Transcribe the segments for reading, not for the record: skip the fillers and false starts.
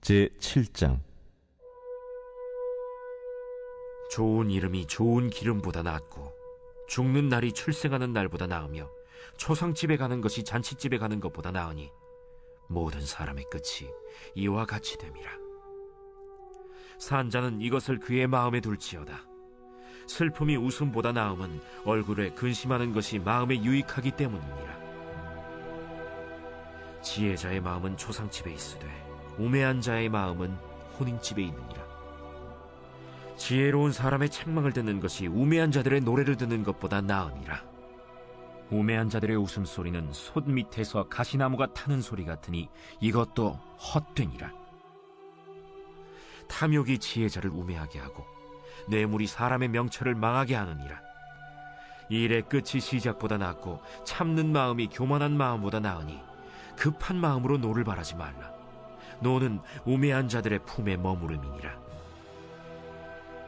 제7장. 좋은 이름이 좋은 기름보다 낫고 죽는 날이 출생하는 날보다 나으며 초상집에 가는 것이 잔치집에 가는 것보다 나으니 모든 사람의 끝이 이와 같이 됨이라. 산자는 이것을 그의 마음에 둘지어다. 슬픔이 웃음보다 나음은 얼굴에 근심하는 것이 마음에 유익하기 때문이니라. 지혜자의 마음은 초상집에 있으되 우매한 자의 마음은 혼인집에 있느니라. 지혜로운 사람의 책망을 듣는 것이 우매한 자들의 노래를 듣는 것보다 나으니라. 우매한 자들의 웃음소리는 솥 밑에서 가시나무가 타는 소리 같으니 이것도 헛되니라. 탐욕이 지혜자를 우매하게 하고 뇌물이 사람의 명철을 망하게 하느니라. 일의 끝이 시작보다 낫고 참는 마음이 교만한 마음보다 나으니 급한 마음으로 노를 바라지 말라. 노는 우매한 자들의 품에 머무름이니라.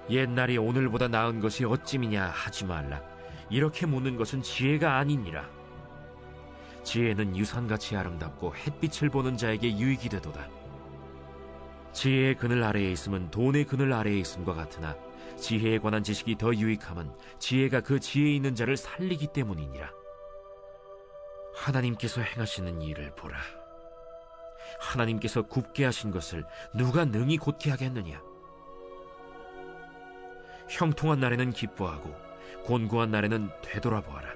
옛날이 오늘보다 나은 것이 어찌미냐 하지 말라. 이렇게 묻는 것은 지혜가 아니니라. 지혜는 유산같이 아름답고 햇빛을 보는 자에게 유익이 되도다. 지혜의 그늘 아래에 있음은 돈의 그늘 아래에 있음과 같으나 지혜에 관한 지식이 더 유익함은 지혜가 그 지혜에 있는 자를 살리기 때문이니라. 하나님께서 행하시는 일을 보라. 하나님께서 굽게 하신 것을 누가 능히 곧게 하겠느냐. 형통한 날에는 기뻐하고 곤고한 날에는 되돌아보아라.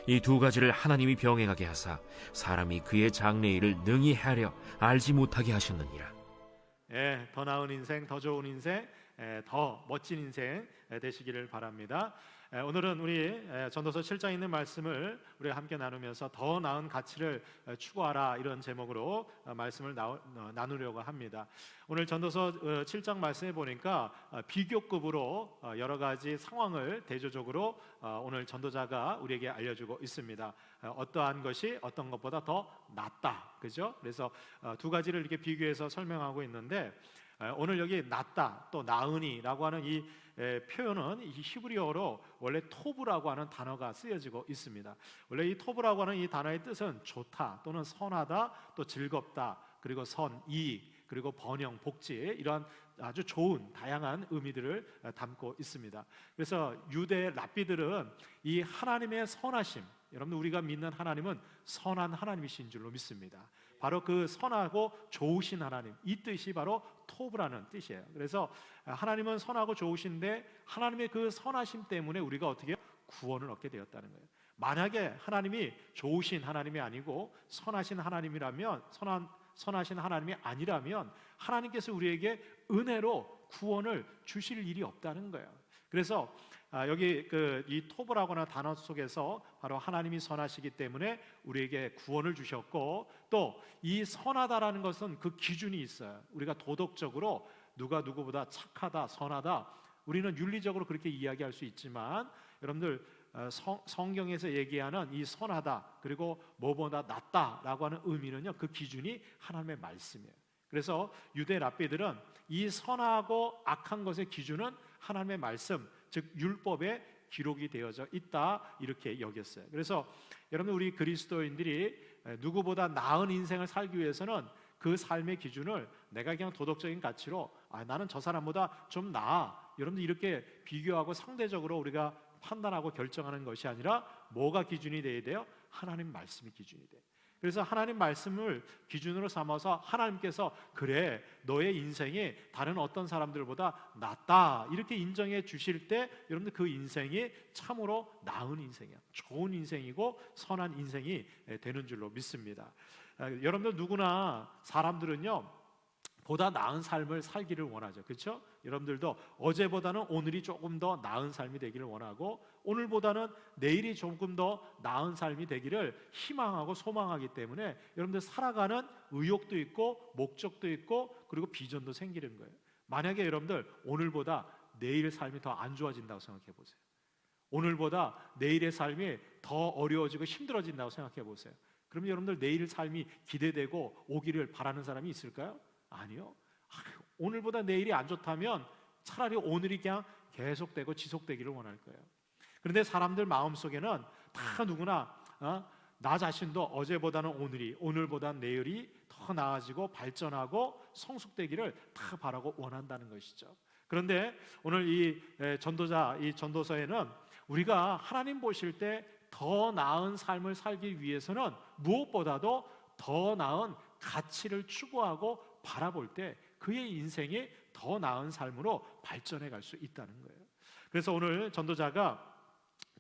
이 두 가지를 하나님이 병행하게 하사 사람이 그의 장래일을 능히 헤아려 알지 못하게 하셨느니라. 더 나은 인생, 더 좋은 인생, 더 멋진 인생 되시기를 바랍니다. 오늘은 우리 전도서 7장에 있는 말씀을 우리가 함께 나누면서 더 나은 가치를 추구하라, 이런 제목으로 말씀을 나누려고 합니다. 오늘 전도서 7장 말씀에 보니까 비교급으로 여러 가지 상황을 대조적으로 오늘 전도자가 우리에게 알려주고 있습니다. 어떠한 것이 어떤 것보다 더 낫다, 그죠? 그래서 두 가지를 이렇게 비교해서 설명하고 있는데, 오늘 여기 낫다 또 나으니라고 하는 이 표현은 이 히브리어로 원래 토브라고 하는 단어가 쓰여지고 있습니다. 원래 이 토브라고 하는 이 단어의 뜻은 좋다 또는 선하다, 또 즐겁다, 그리고 선, 이익, 그리고 번영, 복지, 이러한 아주 좋은 다양한 의미들을 담고 있습니다. 그래서 유대 랍비들은 이 하나님의 선하심, 여러분 우리가 믿는 하나님은 선한 하나님이신 줄로 믿습니다. 바로 그 선하고 좋으신 하나님, 이 뜻이 바로 토브라는 뜻이에요. 그래서 하나님은 선하고 좋으신데 하나님의 그 선하심 때문에 우리가 어떻게 구원을 얻게 되었다는 거예요. 만약에 하나님이 좋으신 하나님이 아니고 선하신 하나님이라면, 선하신 하나님이 아니라면 하나님께서 우리에게 은혜로 구원을 주실 일이 없다는 거예요. 그래서 여기 이 토브라고 하는 단어 속에서 바로 하나님이 선하시기 때문에 우리에게 구원을 주셨고, 또 이 선하다라는 것은 그 기준이 있어요. 우리가 도덕적으로 누가 누구보다 착하다, 선하다, 우리는 윤리적으로 그렇게 이야기할 수 있지만, 여러분들 성경에서 얘기하는 이 선하다 그리고 뭐보다 낫다라고 하는 의미는요, 그 기준이 하나님의 말씀이에요. 그래서 유대 랍비들은 이 선하고 악한 것의 기준은 하나님의 말씀, 즉 율법에 기록이 되어져 있다, 이렇게 여겼어요. 그래서 여러분 우리 그리스도인들이 누구보다 나은 인생을 살기 위해서는 그 삶의 기준을 내가 그냥 도덕적인 가치로 나는 저 사람보다 좀 나아, 여러분들 이렇게 비교하고 상대적으로 우리가 판단하고 결정하는 것이 아니라 뭐가 기준이 돼야 돼요? 하나님 말씀이 기준이 돼요. 그래서 하나님 말씀을 기준으로 삼아서 하나님께서 그래, 너의 인생이 다른 어떤 사람들보다 낫다, 이렇게 인정해 주실 때 여러분들 그 인생이 참으로 나은 인생이야, 좋은 인생이고 선한 인생이 되는 줄로 믿습니다. 여러분들 누구나 사람들은요 보다 나은 삶을 살기를 원하죠. 그렇죠? 여러분들도 어제보다는 오늘이 조금 더 나은 삶이 되기를 원하고, 오늘보다는 내일이 조금 더 나은 삶이 되기를 희망하고 소망하기 때문에 여러분들 살아가는 의욕도 있고 목적도 있고 그리고 비전도 생기는 거예요. 만약에 여러분들 오늘보다 내일 삶이 더 안 좋아진다고 생각해 보세요. 오늘보다 내일의 삶이 더 어려워지고 힘들어진다고 생각해 보세요. 그러면 여러분들 내일 삶이 기대되고 오기를 바라는 사람이 있을까요? 아니요. 오늘보다 내일이 안 좋다면 차라리 오늘이 그냥 계속되고 지속되기를 원할 거예요. 그런데 사람들 마음속에는 다 누구나 나 자신도 어제보다는 오늘이, 오늘보다는 내일이 더 나아지고 발전하고 성숙되기를 다 바라고 원한다는 것이죠. 그런데 오늘 이 전도서에는 우리가 하나님 보실 때 더 나은 삶을 살기 위해서는 무엇보다도 더 나은 가치를 추구하고 바라볼 때 그의 인생이 더 나은 삶으로 발전해 갈 수 있다는 거예요. 그래서 오늘 전도자가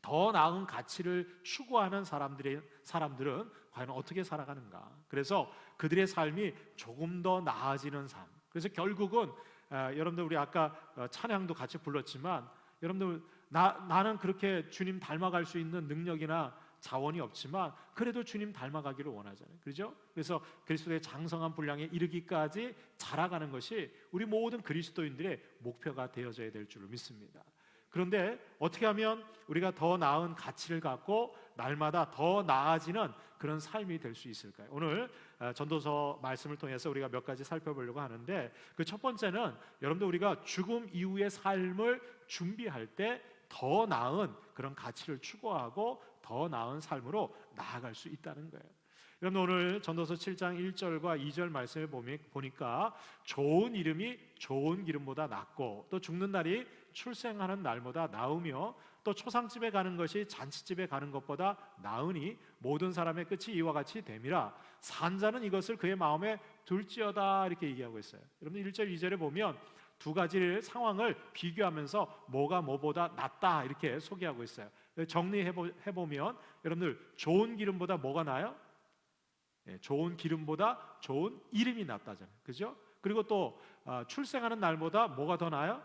더 나은 가치를 추구하는 사람들은 과연 어떻게 살아가는가? 그래서 그들의 삶이 조금 더 나아지는 삶. 그래서 결국은 여러분들 우리 아까 찬양도 같이 불렀지만 여러분들 나는 그렇게 주님 닮아갈 수 있는 능력이나 자원이 없지만 그래도 주님 닮아가기를 원하잖아요. 그렇죠? 그래서 그리스도의 장성한 분량에 이르기까지 자라가는 것이 우리 모든 그리스도인들의 목표가 되어져야 될 줄을 믿습니다. 그런데 어떻게 하면 우리가 더 나은 가치를 갖고 날마다 더 나아지는 그런 삶이 될 수 있을까요? 오늘 전도서 말씀을 통해서 우리가 몇 가지 살펴보려고 하는데 그 첫 번째는 여러분들 우리가 죽음 이후의 삶을 준비할 때 더 나은 그런 가치를 추구하고 더 나은 삶으로 나아갈 수 있다는 거예요. 여러분 오늘 전도서 7장 1절과 2절 말씀을 보니까 좋은 이름이 좋은 기름보다 낫고 또 죽는 날이 출생하는 날보다 나으며 또 초상집에 가는 것이 잔치집에 가는 것보다 나으니 모든 사람의 끝이 이와 같이 됨이라 산자는 이것을 그의 마음에 둘지어다 이렇게 얘기하고 있어요. 여러분 1절 2절에 보면 두 가지 상황을 비교하면서 뭐가 뭐보다 낫다 이렇게 소개하고 있어요. 정리해보면 여러분들 좋은 기름보다 뭐가 나아요? 좋은 기름보다 좋은 이름이 낫다잖아요. 그죠? 그리고 또 출생하는 날보다 뭐가 더 나아요?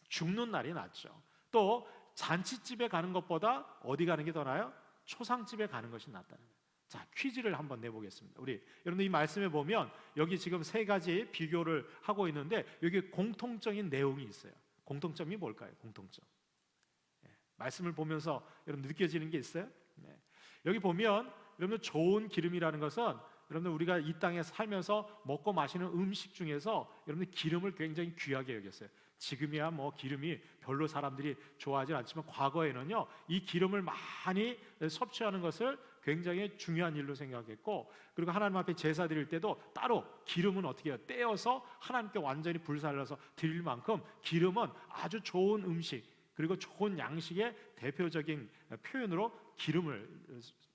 죽는 날이 낫죠. 또 잔치집에 가는 것보다 어디 가는 게 더 나아요? 초상집에 가는 것이 낫다는 거예요. 자, 퀴즈를 한번 내보겠습니다. 우리 여러분들 이 말씀에 보면 여기 지금 세 가지 비교를 하고 있는데 여기 공통적인 내용이 있어요. 공통점이 뭘까요? 공통점. 말씀을 보면서 여러분 느껴지는 게 있어요? 여기 보면 여러분 좋은 기름이라는 것은 여러분들 우리가 이 땅에 살면서 먹고 마시는 음식 중에서 여러분들 기름을 굉장히 귀하게 여겼어요. 지금이야 뭐 기름이 별로 사람들이 좋아하지 않지만 과거에는요 이 기름을 많이 섭취하는 것을 굉장히 중요한 일로 생각했고 그리고 하나님 앞에 제사 드릴 때도 따로 기름은 어떻게 해요? 떼어서 하나님께 완전히 불살라서 드릴 만큼 기름은 아주 좋은 음식 그리고 좋은 양식의 대표적인 표현으로 기름을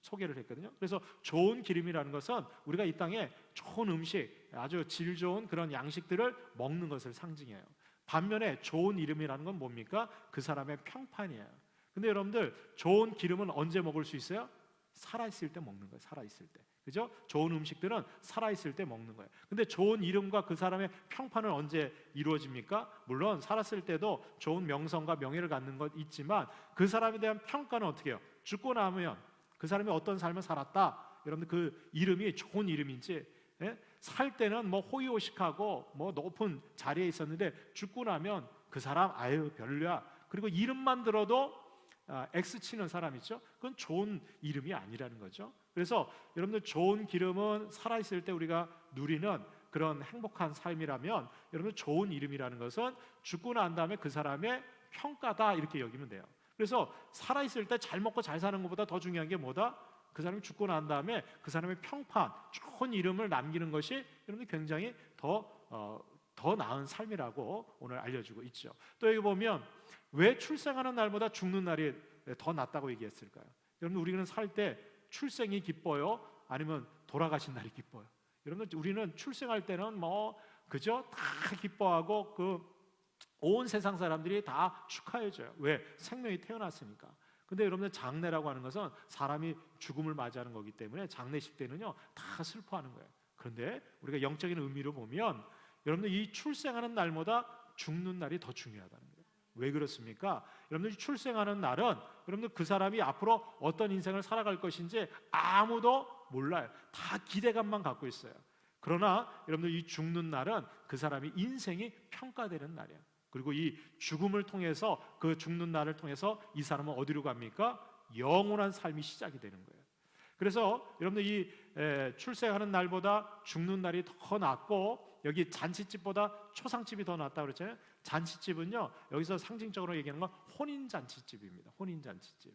소개를 했거든요. 그래서 좋은 기름이라는 것은 우리가 이 땅에 좋은 음식, 아주 질 좋은 그런 양식들을 먹는 것을 상징해요. 반면에 좋은 이름이라는 건 뭡니까? 그 사람의 평판이에요. 근데 여러분들 좋은 기름은 언제 먹을 수 있어요? 살아있을 때 먹는 거예요. 살아있을 때. 그죠? 좋은 음식들은 살아있을 때 먹는 거예요. 근데 좋은 이름과 그 사람의 평판은 언제 이루어집니까? 물론 살았을 때도 좋은 명성과 명예를 갖는 것 있지만 그 사람에 대한 평가는 어떻게 해요? 죽고 나면 그 사람이 어떤 삶을 살았다. 여러분들 그 이름이 좋은 이름인지 살 때는 뭐 호의호식하고 뭐 높은 자리에 있었는데 죽고 나면 그 사람 아유 별로야. 그리고 이름만 들어도 X 치는 사람 있죠? 그건 좋은 이름이 아니라는 거죠. 그래서 여러분들 좋은 기름은 살아있을 때 우리가 누리는 그런 행복한 삶이라면 여러분들 좋은 이름이라는 것은 죽고 난 다음에 그 사람의 평가다 이렇게 여기면 돼요. 그래서 살아있을 때 잘 먹고 잘 사는 것보다 더 중요한 게 뭐다? 그 사람이 죽고 난 다음에 그 사람의 평판, 좋은 이름을 남기는 것이 여러분들 굉장히 더 나은 삶이라고 오늘 알려주고 있죠. 또 여기 보면 왜 출생하는 날보다 죽는 날이 더 낫다고 얘기했을까요? 여러분 우리는 살 때 출생이 기뻐요? 아니면 돌아가신 날이 기뻐요? 여러분 우리는 출생할 때는 뭐 그죠? 다 기뻐하고 그 온 세상 사람들이 다 축하해줘요. 왜? 생명이 태어났으니까. 근데 여러분들 장례라고 하는 것은 사람이 죽음을 맞이하는 거기 때문에 장례식 때는요 다 슬퍼하는 거예요. 그런데 우리가 영적인 의미로 보면 여러분들 이 출생하는 날보다 죽는 날이 더 중요하다는 거예요. 왜 그렇습니까? 여러분들 출생하는 날은 여러분들 그 사람이 앞으로 어떤 인생을 살아갈 것인지 아무도 몰라요. 다 기대감만 갖고 있어요. 그러나 여러분들 이 죽는 날은 그 사람이 인생이 평가되는 날이에요. 그리고 이 죽음을 통해서 그 죽는 날을 통해서 이 사람은 어디로 갑니까? 영원한 삶이 시작이 되는 거예요. 그래서 여러분들 이 출생하는 날보다 죽는 날이 더 낫고 여기 잔치집보다 초상집이 더 낫다고 그랬잖아요. 잔치집은요 여기서 상징적으로 얘기하는 건 혼인잔치집입니다. 혼인잔치집.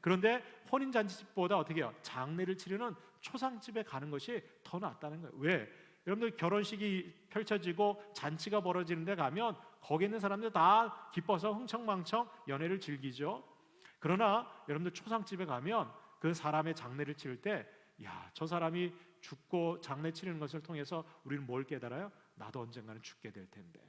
그런데 혼인잔치집보다 어떻게 해요? 장례를 치르는 초상집에 가는 것이 더 낫다는 거예요. 왜? 여러분들 결혼식이 펼쳐지고 잔치가 벌어지는 데 가면 거기 있는 사람들 다 기뻐서 흥청망청 연애를 즐기죠. 그러나 여러분들 초상집에 가면 그 사람의 장례를 치를 때 저 사람이 죽고 장례 치르는 것을 통해서 우리는 뭘 깨달아요? 나도 언젠가는 죽게 될 텐데,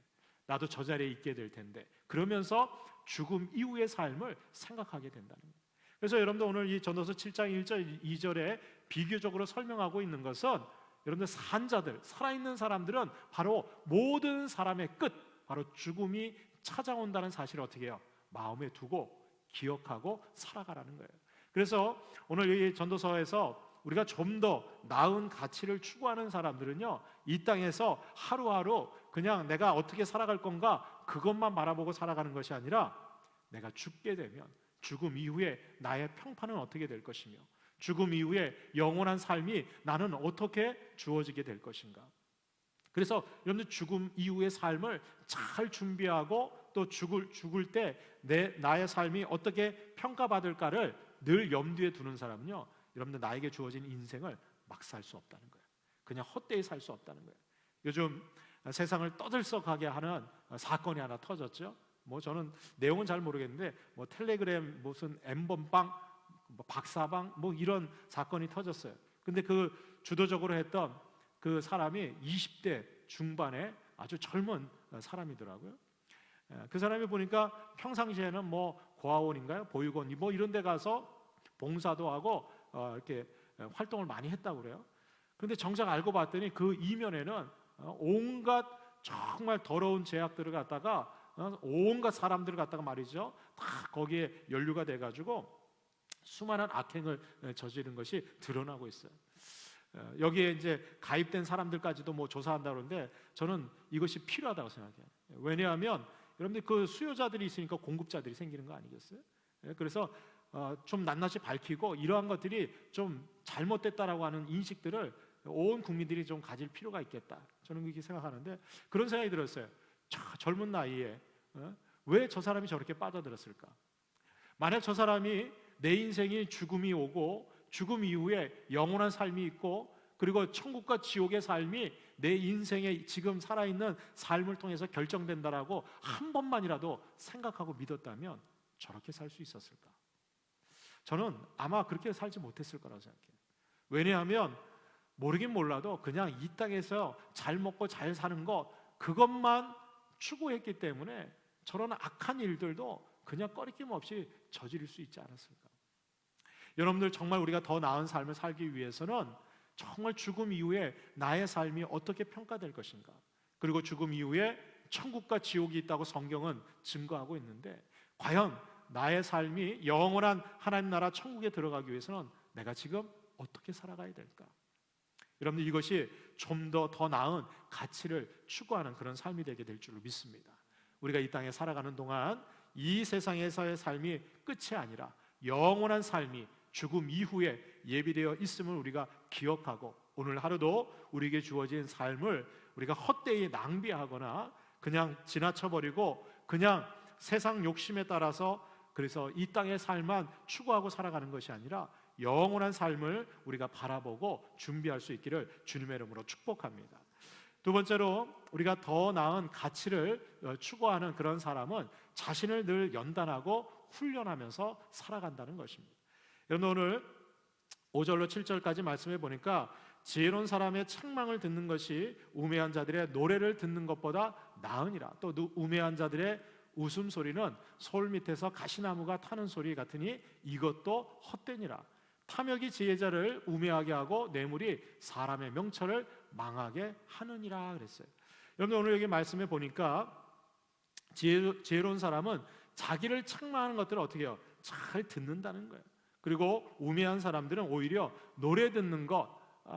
나도 저 자리에 있게 될 텐데, 그러면서 죽음 이후의 삶을 생각하게 된다는 거예요. 그래서 여러분들 오늘 이 전도서 7장 1절 2절에 비교적으로 설명하고 있는 것은 여러분들 산자들, 살아있는 사람들은 바로 모든 사람의 끝, 바로 죽음이 찾아온다는 사실을 어떻게 해요? 마음에 두고 기억하고 살아가라는 거예요. 그래서 오늘 이 전도서에서 우리가 좀 더 나은 가치를 추구하는 사람들은요, 이 땅에서 하루하루 그냥 내가 어떻게 살아갈 건가 그것만 바라보고 살아가는 것이 아니라 내가 죽게 되면 죽음 이후에 나의 평판은 어떻게 될 것이며 죽음 이후에 영원한 삶이 나는 어떻게 주어지게 될 것인가. 그래서 여러분들 죽음 이후의 삶을 잘 준비하고 또 죽을 때 나의 삶이 어떻게 평가받을까를 늘 염두에 두는 사람은요, 여러분들 나에게 주어진 인생을 막 살 수 없다는 거예요. 그냥 헛되이 살 수 없다는 거예요. 요즘 세상을 떠들썩하게 하는 사건이 하나 터졌죠. 저는 내용은 잘 모르겠는데 텔레그램 무슨 N번방, 박사방 이런 사건이 터졌어요. 근데 그 주도적으로 했던 그 사람이 20대 중반의 아주 젊은 사람이더라고요. 그 사람이 보니까 평상시에는 고아원인가요? 보육원 이런 데 가서 봉사도 하고 이렇게 활동을 많이 했다고 그래요. 그런데 정작 알고 봤더니 그 이면에는 온갖 정말 더러운 죄악들을 갖다가 온갖 사람들을 갖다가 말이죠, 다 거기에 연루가 돼가지고 수많은 악행을 저지른 것이 드러나고 있어요. 여기에 이제 가입된 사람들까지도 조사한다고 그러는데 저는 이것이 필요하다고 생각해요. 왜냐하면 여러분들 그 수요자들이 있으니까 공급자들이 생기는 거 아니겠어요? 그래서 좀 낱낱이 밝히고 이러한 것들이 좀 잘못됐다라고 하는 인식들을 온 국민들이 좀 가질 필요가 있겠다, 저는 그렇게 생각하는데 그런 생각이 들었어요. 젊은 나이에 왜 저 사람이 저렇게 빠져들었을까? 만약 저 사람이 내 인생이 죽음이 오고 죽음 이후에 영원한 삶이 있고 그리고 천국과 지옥의 삶이 내 인생의 지금 살아있는 삶을 통해서 결정된다라고 한 번만이라도 생각하고 믿었다면 저렇게 살 수 있었을까? 저는 아마 그렇게 살지 못했을 거라고 생각해요. 왜냐하면 모르긴 몰라도 그냥 이 땅에서 잘 먹고 잘 사는 것 그것만 추구했기 때문에 저런 악한 일들도 그냥 꺼리낌 없이 저지를 수 있지 않았을까? 여러분들 정말 우리가 더 나은 삶을 살기 위해서는 정말 죽음 이후에 나의 삶이 어떻게 평가될 것인가, 그리고 죽음 이후에 천국과 지옥이 있다고 성경은 증거하고 있는데 과연 나의 삶이 영원한 하나님 나라 천국에 들어가기 위해서는 내가 지금 어떻게 살아가야 될까? 여러분들 이것이 좀 더 나은 가치를 추구하는 그런 삶이 되게 될 줄로 믿습니다. 우리가 이 땅에 살아가는 동안 이 세상에서의 삶이 끝이 아니라 영원한 삶이 죽음 이후에 예비되어 있음을 우리가 기억하고 오늘 하루도 우리에게 주어진 삶을 우리가 헛되이 낭비하거나 그냥 지나쳐버리고 그냥 세상 욕심에 따라서 그래서 이 땅의 삶만 추구하고 살아가는 것이 아니라 영원한 삶을 우리가 바라보고 준비할 수 있기를 주님의 이름으로 축복합니다. 두 번째로 우리가 더 나은 가치를 추구하는 그런 사람은 자신을 늘 연단하고 훈련하면서 살아간다는 것입니다. 여러분 오늘 5절로 7절까지 말씀해 보니까 지혜로운 사람의 책망을 듣는 것이 우매한 자들의 노래를 듣는 것보다 나으니라. 또 우매한 자들의 웃음소리는 솔 밑에서 가시나무가 타는 소리 같으니 이것도 헛되니라. 탐욕이 지혜자를 우매하게 하고 뇌물이 사람의 명철을 망하게 하느니라 그랬어요. 여러분 오늘 여기 말씀해 보니까 지혜로운 사람은 자기를 책망하는 것들을 어떻게 해요? 잘 듣는다는 거예요. 그리고 우매한 사람들은 오히려 노래 듣는 것,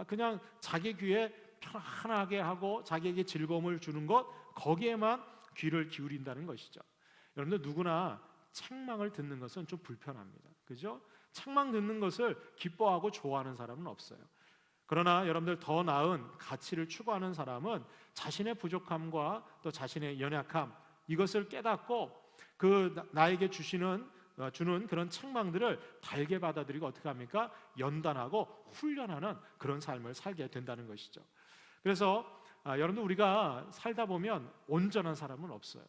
그냥 자기 귀에 편안하게 하고 자기에게 즐거움을 주는 것, 거기에만 귀를 기울인다는 것이죠. 여러분들 누구나 책망을 듣는 것은 좀 불편합니다. 그죠? 책망 듣는 것을 기뻐하고 좋아하는 사람은 없어요. 그러나 여러분들 더 나은 가치를 추구하는 사람은 자신의 부족함과 또 자신의 연약함 이것을 깨닫고 그 나에게 주시는 주는 그런 책망들을 달게 받아들이고 어떻게 합니까? 연단하고 훈련하는 그런 삶을 살게 된다는 것이죠. 그래서 여러분들 우리가 살다 보면 온전한 사람은 없어요.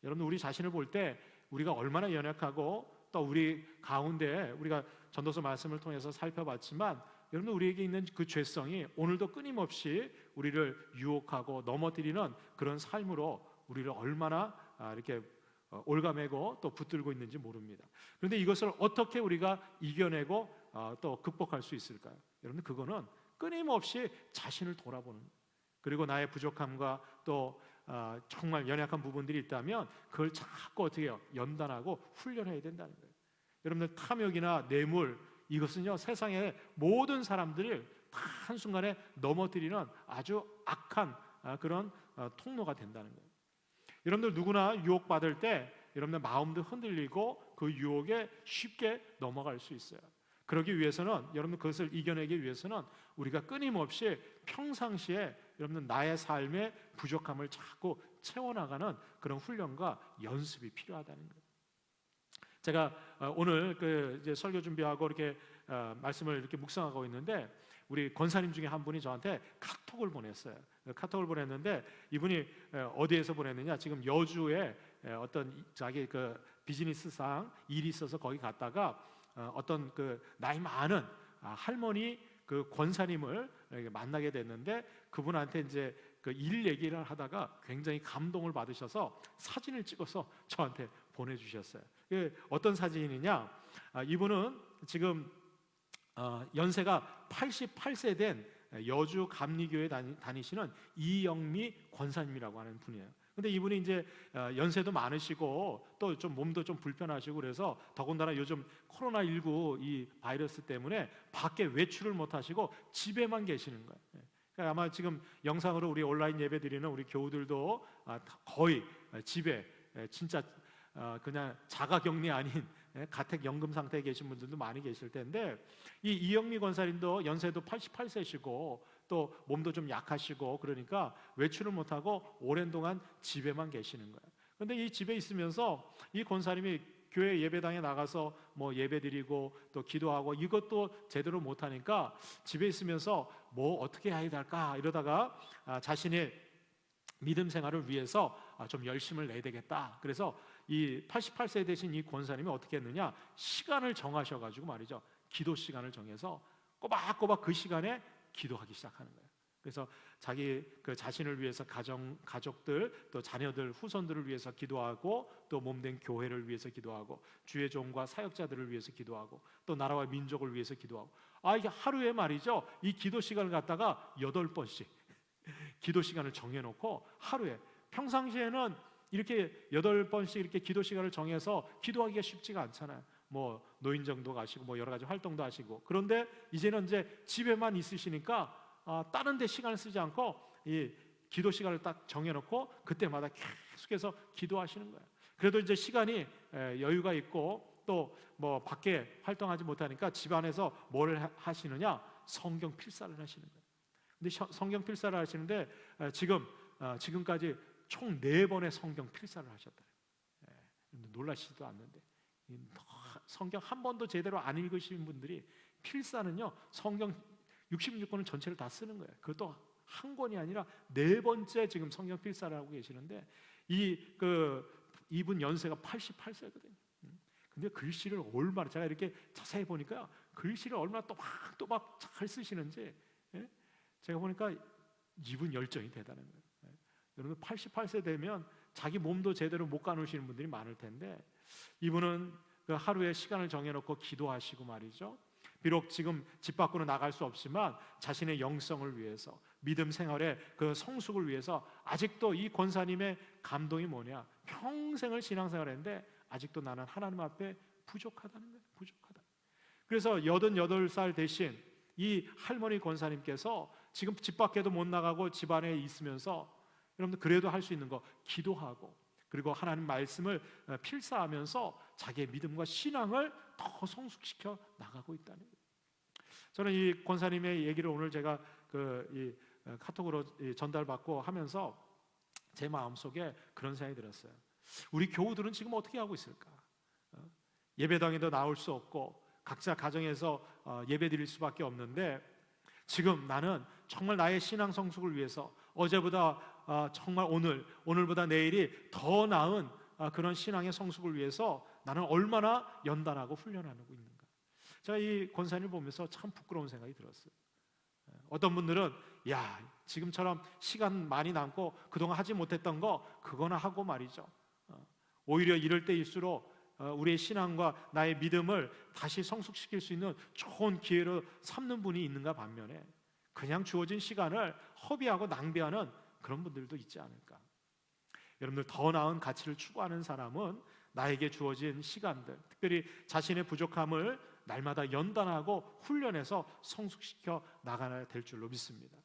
여러분들 우리 자신을 볼 때 우리가 얼마나 연약하고 또 우리 가운데 우리가 전도서 말씀을 통해서 살펴봤지만 여러분들 우리에게 있는 그 죄성이 오늘도 끊임없이 우리를 유혹하고 넘어뜨리는 그런 삶으로 우리를 얼마나 이렇게 올가매고 또 붙들고 있는지 모릅니다. 그런데 이것을 어떻게 우리가 이겨내고 또 극복할 수 있을까요? 여러분 그거는 끊임없이 자신을 돌아보는, 그리고 나의 부족함과 또 정말 연약한 부분들이 있다면 그걸 자꾸 어떻게 해요? 연단하고 훈련해야 된다는 거예요. 여러분들 탐욕이나 뇌물, 이것은요 세상의 모든 사람들을 다 한순간에 넘어뜨리는 아주 악한 그런 통로가 된다는 거예요. 여러분들 누구나 유혹받을 때 여러분들 마음도 흔들리고 그 유혹에 쉽게 넘어갈 수 있어요. 그러기 위해서는 여러분들 그것을 이겨내기 위해서는 우리가 끊임없이 평상시에 여러분들 나의 삶의 부족함을 자꾸 채워나가는 그런 훈련과 연습이 필요하다는 거예요. 제가 오늘 이제 설교 준비하고 이렇게 말씀을 이렇게 묵상하고 있는데 우리 권사님 중에 한 분이 저한테 카톡을 보냈어요. 카톡을 보냈는데 이분이 어디에서 보냈느냐? 지금 여주에 어떤 자기 그 비즈니스상 일이 있어서 거기 갔다가 어떤 그 나이 많은 할머니 그 권사님을 만나게 됐는데 그분한테 이제 그 일 얘기를 하다가 굉장히 감동을 받으셔서 사진을 찍어서 저한테 보내주셨어요. 어떤 사진이냐? 이분은 지금 연세가 88세 된 여주 감리교회 다니시는 이영미 권사님이라고 하는 분이에요. 근데 이분이 이제 연세도 많으시고 또 좀 몸도 좀 불편하시고 그래서 더군다나 요즘 코로나19 이 바이러스 때문에 밖에 외출을 못 하시고 집에만 계시는 거예요. 그러니까 아마 지금 영상으로 우리 온라인 예배 드리는 우리 교우들도 거의 집에 진짜 그냥 자가격리 아닌 가택연금 상태에 계신 분들도 많이 계실 텐데 이 이영미 권사님도 연세도 88세시고 또 몸도 좀 약하시고 그러니까 외출을 못하고 오랜 동안 집에만 계시는 거예요. 그런데 이 집에 있으면서 이 권사님이 교회 예배당에 나가서 뭐 예배드리고 또 기도하고 이것도 제대로 못하니까 집에 있으면서 뭐 어떻게 해야 될까 이러다가 자신의 믿음 생활을 위해서 좀 열심을 내야 되겠다. 그래서 이 88세 되신 이 권사님이 어떻게 했느냐? 시간을 정하셔가지고 말이죠. 기도 시간을 정해서 꼬박꼬박 그 시간에 기도하기 시작하는 거예요. 그래서 자기 그 자신을 위해서 가족들 또 자녀들 후손들을 위해서 기도하고 또 몸된 교회를 위해서 기도하고 주의 종과 사역자들을 위해서 기도하고 또 나라와 민족을 위해서 기도하고 이게 하루에 말이죠. 이 기도 시간을 갖다가 8번씩 기도 시간을 정해놓고 하루에 평상시에는 이렇게 8번씩 이렇게 기도 시간을 정해서 기도하기가 쉽지가 않잖아요. 뭐 노인정도 가시고 뭐 여러 가지 활동도 하시고 그런데 이제는 이제 집에만 있으시니까 다른 데 시간을 쓰지 않고 이 기도 시간을 딱 정해놓고 그때마다 계속해서 기도하시는 거예요. 그래도 이제 시간이 여유가 있고 또 뭐 밖에 활동하지 못하니까 집 안에서 뭘 하시느냐? 성경 필사를 하시는 거예요. 근데 성경 필사를 하시는데 지금까지 총 4번의 성경 필사를 하셨다. 놀라시지도 않는데 성경 한 번도 제대로 안 읽으신 분들이 필사는요 성경 66권을 전체를 다 쓰는 거예요. 그것도 한 권이 아니라 4번째 지금 성경 필사를 하고 계시는데 이분 연세가 88세거든요. 근데 글씨를 얼마나 제가 이렇게 자세히 보니까 글씨를 얼마나 또박또박 잘 쓰시는지 제가 보니까 이분 열정이 대단한 거예요. 여러분 88세 되면 자기 몸도 제대로 못 가누시는 분들이 많을 텐데 이분은 그 하루에 시간을 정해놓고 기도하시고 말이죠. 비록 지금 집 밖으로 나갈 수 없지만 자신의 영성을 위해서 믿음 생활의 그 성숙을 위해서 아직도 이 권사님의 감동이 뭐냐? 평생을 신앙생활했는데 아직도 나는 하나님 앞에 부족하다는 거예요. 부족하다. 그래서 88살 되신 이 할머니 권사님께서 지금 집 밖에도 못 나가고 집 안에 있으면서 여러분들 그래도 할 수 있는 거 기도하고 그리고 하나님 말씀을 필사하면서 자기의 믿음과 신앙을 더 성숙시켜 나가고 있다는 거예요. 저는 이 권사님의 얘기를 오늘 제가 이 카톡으로 전달받고 하면서 제 마음속에 그런 생각이 들었어요. 우리 교우들은 지금 어떻게 하고 있을까? 예배당에도 나올 수 없고 각자 가정에서 예배 드릴 수밖에 없는데, 지금 나는 정말 나의 신앙 성숙을 위해서 어제보다 정말 오늘보다 내일이 더 나은 그런 신앙의 성숙을 위해서 나는 얼마나 연단하고 훈련하고 있는가. 제가 이 권사님을 보면서 참 부끄러운 생각이 들었어요. 어떤 분들은 야, 지금처럼 시간 많이 남고 그동안 하지 못했던 거 그거나 하고 말이죠. 오히려 이럴 때일수록 우리의 신앙과 나의 믿음을 다시 성숙시킬 수 있는 좋은 기회로 삼는 분이 있는가 반면에 그냥 주어진 시간을 허비하고 낭비하는 그런 분들도 있지 않을까. 여러분들, 더 나은 가치를 추구하는 사람은 나에게 주어진 시간들, 특별히 자신의 부족함을 날마다 연단하고 훈련해서 성숙시켜 나가야 될 줄로 믿습니다.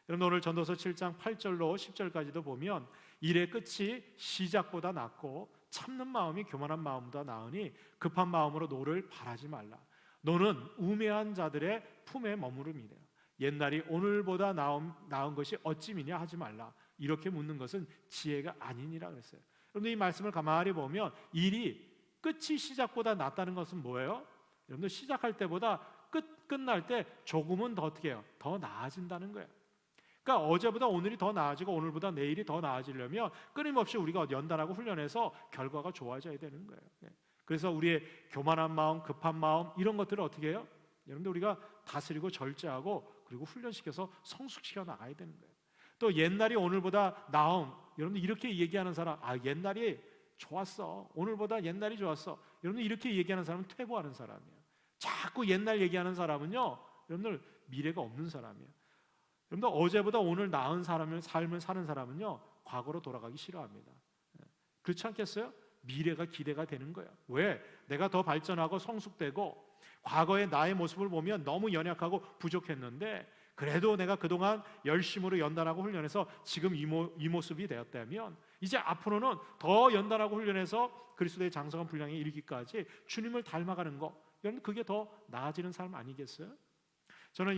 여러분, 오늘 전도서 7장 8절로 10절까지도 보면 일의 끝이 시작보다 낫고 참는 마음이 교만한 마음보다 나으니 급한 마음으로 노를 바라지 말라. 너는 우매한 자들의 품에 머무름이래요. 옛날이 오늘보다 나은 것이 어찌미냐 하지 말라. 이렇게 묻는 것은 지혜가 아니니라 그랬어요. 여러분들, 이 말씀을 가만히 보면 일이 끝이 시작보다 낫다는 것은 뭐예요? 여러분들, 시작할 때보다 끝날 때 조금은 더 어떻게 해요? 더 나아진다는 거예요. 그러니까 어제보다 오늘이 더 나아지고 오늘보다 내일이 더 나아지려면 끊임없이 우리가 연단하고 훈련해서 결과가 좋아져야 되는 거예요. 그래서 우리의 교만한 마음, 급한 마음, 이런 것들을 어떻게 해요? 여러분들, 우리가 다스리고 절제하고 그리고 훈련시켜서 성숙시켜 나가야 되는 거예요. 또 옛날이 오늘보다 나음, 여러분들 이렇게 얘기하는 사람, 옛날이 좋았어, 오늘보다 옛날이 좋았어, 여러분들 이렇게 얘기하는 사람은 퇴보하는 사람이에요. 자꾸 옛날 얘기하는 사람은요, 여러분들 미래가 없는 사람이에요. 여러분들, 어제보다 오늘 나은 삶을 사는 사람은요, 과거로 돌아가기 싫어합니다. 그렇지 않겠어요? 미래가 기대가 되는 거예요. 왜? 내가 더 발전하고 성숙되고 과거의 나의 모습을 보면 너무 연약하고 부족했는데 그래도 내가 그동안 열심으로 연단하고 훈련해서 지금 이 모습이 되었다면 이제 앞으로는 더 연단하고 훈련해서 그리스도의 장성한 분량에 이르기까지 주님을 닮아가는 거, 여러분, 그게 더 나아지는 삶 아니겠어요? 저는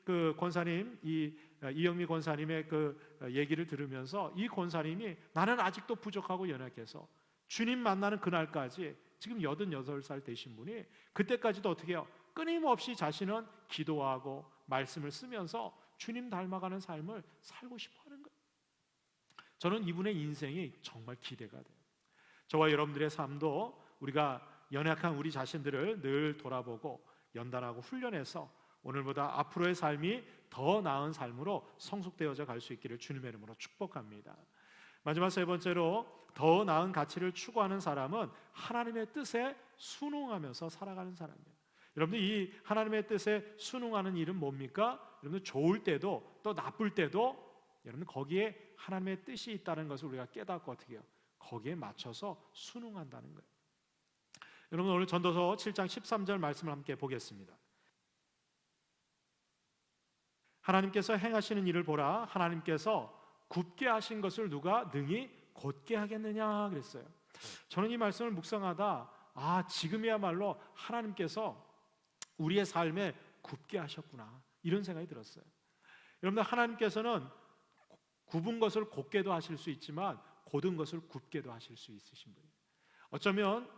그 권사님, 이영미 권사님의 그 얘기를 들으면서 이 권사님이 나는 아직도 부족하고 연약해서 주님 만나는 그날까지 지금 88살 되신 분이 그때까지도 어떻게 해요? 끊임없이 자신은 기도하고 말씀을 쓰면서 주님 닮아가는 삶을 살고 싶어 하는 거예요. 저는 이분의 인생이 정말 기대가 돼요. 저와 여러분들의 삶도 우리가 연약한 우리 자신들을 늘 돌아보고 연단하고 훈련해서 오늘보다 앞으로의 삶이 더 나은 삶으로 성숙되어져 갈 수 있기를 주님의 이름으로 축복합니다. 마지막 세 번째로, 더 나은 가치를 추구하는 사람은 하나님의 뜻에 순응하면서 살아가는 사람이에요. 여러분들, 이 하나님의 뜻에 순응하는 일은 뭡니까? 여러분들, 좋을 때도 또 나쁠 때도 여러분들 거기에 하나님의 뜻이 있다는 것을 우리가 깨닫고 어떻게 해요? 거기에 맞춰서 순응한다는 거예요. 여러분, 오늘 전도서 7장 13절 말씀을 함께 보겠습니다. 하나님께서 행하시는 일을 보라. 하나님께서 굽게 하신 것을 누가 능히 곧게 하겠느냐 그랬어요. 저는 이 말씀을 묵상하다 지금이야말로 하나님께서 우리의 삶에 굽게 하셨구나, 이런 생각이 들었어요. 여러분들, 하나님께서는 굽은 것을 곧게도 하실 수 있지만 곧은 것을 굽게도 하실 수 있으신 분이에요. 어쩌면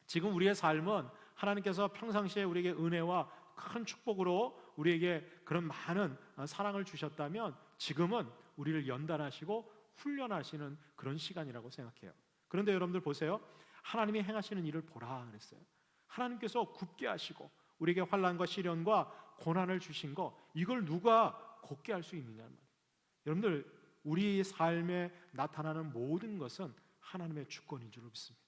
지금 우리의 삶은 하나님께서 평상시에 우리에게 은혜와 큰 축복으로 우리에게 그런 많은 사랑을 주셨다면 지금은 우리를 연단하시고 훈련하시는 그런 시간이라고 생각해요. 그런데 여러분들 보세요. 하나님이 행하시는 일을 보라 그랬어요. 하나님께서 굽게 하시고 우리에게 환난과 시련과 고난을 주신 거, 이걸 누가 곧게 할 수 있느냐 말이에요. 여러분들, 우리 삶에 나타나는 모든 것은 하나님의 주권인 줄로 믿습니다.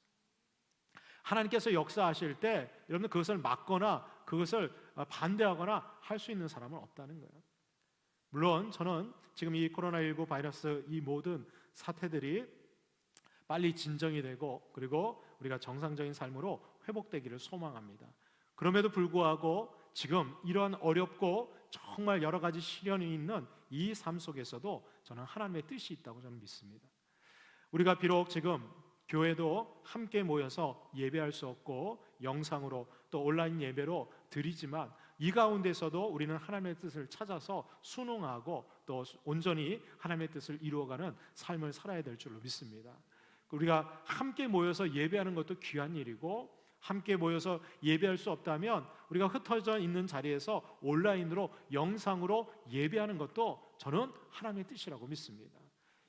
하나님께서 역사하실 때 여러분들 그것을 막거나 그것을 반대하거나 할 수 있는 사람은 없다는 거예요. 물론 저는 지금 이 코로나19 바이러스 이 모든 사태들이 빨리 진정이 되고 그리고 우리가 정상적인 삶으로 회복되기를 소망합니다. 그럼에도 불구하고 지금 이러한 어렵고 정말 여러 가지 시련이 있는 이 삶 속에서도 저는 하나님의 뜻이 있다고 저는 믿습니다. 우리가 비록 지금 교회도 함께 모여서 예배할 수 없고 영상으로 또 온라인 예배로 드리지만 이 가운데서도 우리는 하나님의 뜻을 찾아서 순응하고 또 온전히 하나님의 뜻을 이루어가는 삶을 살아야 될 줄로 믿습니다. 우리가 함께 모여서 예배하는 것도 귀한 일이고 함께 모여서 예배할 수 없다면 우리가 흩어져 있는 자리에서 온라인으로 영상으로 예배하는 것도 저는 하나님의 뜻이라고 믿습니다.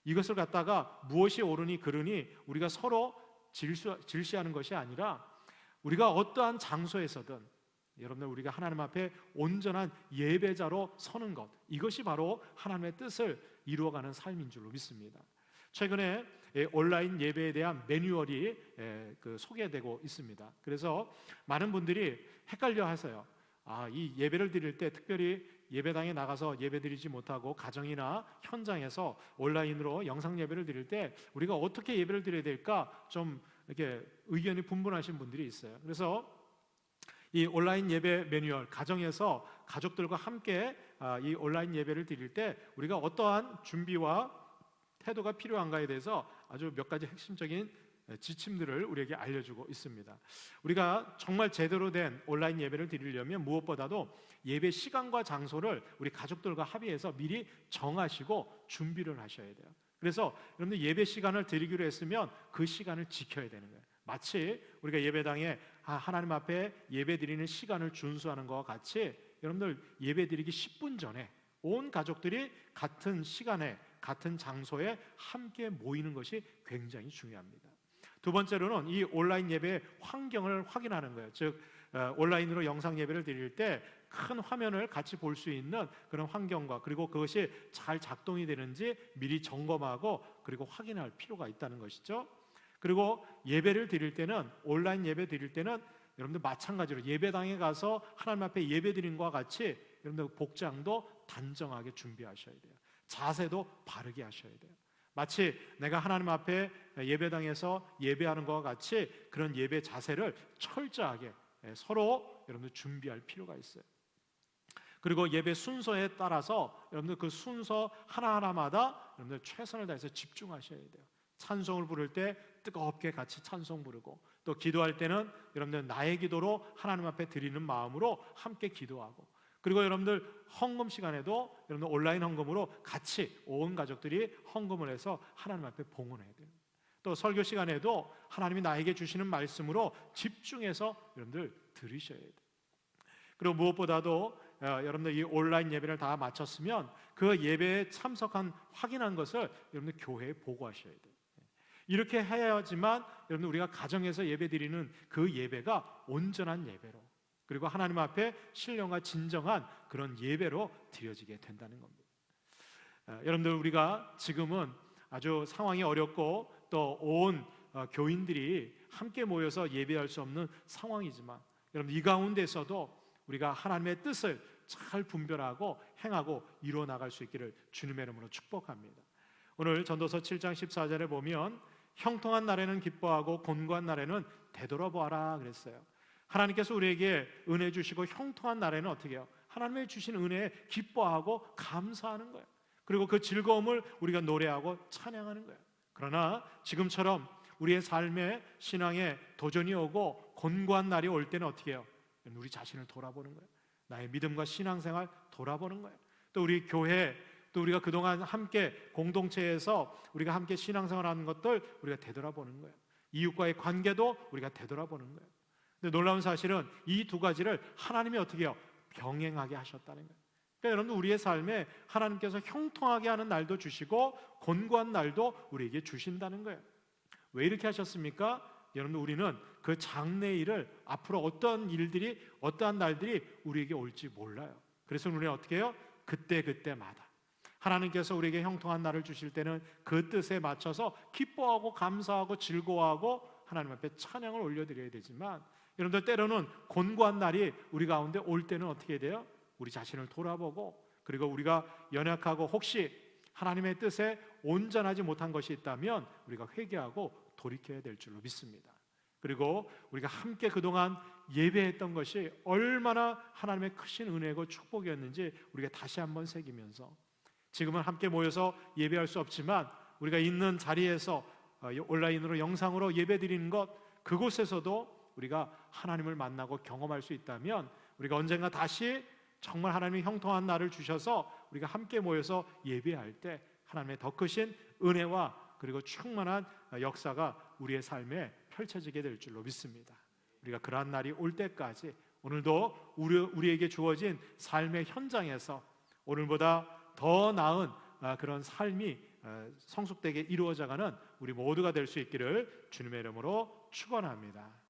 이것을 갖다가 무엇이 옳으니 그르니 우리가 서로 질시하는 것이 아니라 우리가 어떠한 장소에서든 여러분들 우리가 하나님 앞에 온전한 예배자로 서는 것, 이것이 바로 하나님의 뜻을 이루어가는 삶인 줄로 믿습니다. 최근에 온라인 예배에 대한 매뉴얼이 소개되고 있습니다. 그래서 많은 분들이 헷갈려 하세요. 이 예배를 드릴 때 특별히 예배당에 나가서 예배드리지 못하고 가정이나 현장에서 온라인으로 영상 예배를 드릴 때 우리가 어떻게 예배를 드려야 될까 좀 이렇게 의견이 분분하신 분들이 있어요. 그래서 이 온라인 예배 매뉴얼, 가정에서 가족들과 함께 이 온라인 예배를 드릴 때 우리가 어떠한 준비와 태도가 필요한가에 대해서 아주 몇 가지 핵심적인 지침들을 우리에게 알려주고 있습니다. 우리가 정말 제대로 된 온라인 예배를 드리려면 무엇보다도 예배 시간과 장소를 우리 가족들과 합의해서 미리 정하시고 준비를 하셔야 돼요. 그래서 여러분들 예배 시간을 드리기로 했으면 그 시간을 지켜야 되는 거예요. 마치 우리가 예배당에 하나님 앞에 예배 드리는 시간을 준수하는 것과 같이 여러분들 예배 드리기 10분 전에 온 가족들이 같은 시간에 같은 장소에 함께 모이는 것이 굉장히 중요합니다. 두 번째로는 이 온라인 예배의 환경을 확인하는 거예요. 즉 온라인으로 영상 예배를 드릴 때 큰 화면을 같이 볼 수 있는 그런 환경과 그리고 그것이 잘 작동이 되는지 미리 점검하고 그리고 확인할 필요가 있다는 것이죠. 그리고 예배를 드릴 때는 온라인 예배 드릴 때는 여러분들 마찬가지로 예배당에 가서 하나님 앞에 예배 드린 것과 같이 여러분들 복장도 단정하게 준비하셔야 돼요. 자세도 바르게 하셔야 돼요. 마치 내가 하나님 앞에 예배당에서 예배하는 것과 같이 그런 예배 자세를 철저하게 서로 여러분들 준비할 필요가 있어요. 그리고 예배 순서에 따라서 여러분들 그 순서 하나하나마다 여러분들 최선을 다해서 집중하셔야 돼요. 찬송을 부를 때 뜨겁게 같이 찬송 부르고 또 기도할 때는 여러분들 나의 기도로 하나님 앞에 드리는 마음으로 함께 기도하고 그리고 여러분들 헌금 시간에도 여러분들 온라인 헌금으로 같이 온 가족들이 헌금을 해서 하나님 앞에 봉헌해야 돼요. 또 설교 시간에도 하나님이 나에게 주시는 말씀으로 집중해서 여러분들 들으셔야 돼요. 그리고 무엇보다도 여러분들 이 온라인 예배를 다 마쳤으면 그 예배에 참석한 확인한 것을 여러분들 교회에 보고하셔야 돼요. 이렇게 해야지만 여러분들 우리가 가정에서 예배드리는 그 예배가 온전한 예배로 그리고 하나님 앞에 신령과 진정한 그런 예배로 드려지게 된다는 겁니다. 여러분들 우리가 지금은 아주 상황이 어렵고 또 온 교인들이 함께 모여서 예배할 수 없는 상황이지만 여러분 이 가운데서도 우리가 하나님의 뜻을 잘 분별하고 행하고 이루어 나갈 수 있기를 주님의 이름으로 축복합니다. 오늘 전도서 7장 14절에 보면 형통한 날에는 기뻐하고 곤고한 날에는 되돌아보아라 그랬어요. 하나님께서 우리에게 은혜 주시고 형통한 날에는 어떻게 해요? 하나님의 주신 은혜에 기뻐하고 감사하는 거예요. 그리고 그 즐거움을 우리가 노래하고 찬양하는 거예요. 그러나 지금처럼 우리의 삶에 신앙에 도전이 오고 곤고한 날이 올 때는 어떻게 해요? 우리 자신을 돌아보는 거예요. 나의 믿음과 신앙생활 돌아보는 거예요. 또 우리 교회 또 우리가 그동안 함께 공동체에서 우리가 함께 신앙생활하는 것들 우리가 되돌아보는 거예요. 이웃과의 관계도 우리가 되돌아보는 거예요. 근데 놀라운 사실은 이 두 가지를 하나님이 어떻게 해요? 병행하게 하셨다는 거예요. 그러니까 여러분 우리의 삶에 하나님께서 형통하게 하는 날도 주시고 곤고한 날도 우리에게 주신다는 거예요. 왜 이렇게 하셨습니까? 여러분 우리는 그 장래일을 앞으로 어떤 일들이 어떠한 날들이 우리에게 올지 몰라요. 그래서 우리는 어떻게 해요? 그때마다 하나님께서 우리에게 형통한 날을 주실 때는 그 뜻에 맞춰서 기뻐하고 감사하고 즐거워하고 하나님 앞에 찬양을 올려드려야 되지만 여러분들 때로는 곤고한 날이 우리 가운데 올 때는 어떻게 돼요? 우리 자신을 돌아보고 그리고 우리가 연약하고 혹시 하나님의 뜻에 온전하지 못한 것이 있다면 우리가 회개하고 돌이켜야 될 줄로 믿습니다. 그리고 우리가 함께 그동안 예배했던 것이 얼마나 하나님의 크신 은혜고 축복이었는지 우리가 다시 한번 새기면서 지금은 함께 모여서 예배할 수 없지만 우리가 있는 자리에서 온라인으로 영상으로 예배드리는 것 그곳에서도 우리가 하나님을 만나고 경험할 수 있다면 우리가 언젠가 다시 정말 하나님이 형통한 날을 주셔서 우리가 함께 모여서 예배할 때 하나님의 더 크신 은혜와 그리고 충만한 역사가 우리의 삶에 펼쳐지게 될 줄로 믿습니다. 우리가 그러한 날이 올 때까지 오늘도 우리에게 주어진 삶의 현장에서 오늘보다 더 나은 그런 삶이 성숙되게 이루어져가는 우리 모두가 될 수 있기를 주님의 이름으로 축원합니다.